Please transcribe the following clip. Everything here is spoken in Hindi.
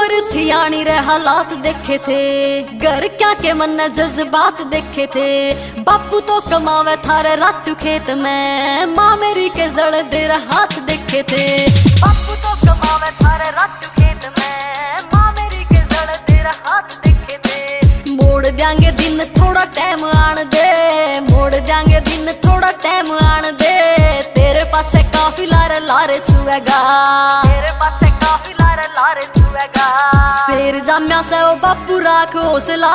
उम्र थी आनी रे हालात देखे थे, घर क्या के मन जज्बात देखे थे। बापू तो कमावे थारे रातू खेत में, माँ मेरी के जड़ देर हाथ देखे थे। बापू तो कमावे थारे रातू खेत में, माँ मेरी के जड़ देर हाथ देखे थे। मोड़ देंगे दिन थोड़ा टाइम आन दे, मोड़ देंगे दिन थोड़ा टाइम आन दे। तेरे पाछे काफी लारे लारे छुएगा, तेरे पाछे काफी लारे लारे छुएगा। शेर जाम्या से ओ बापू राख हौसला।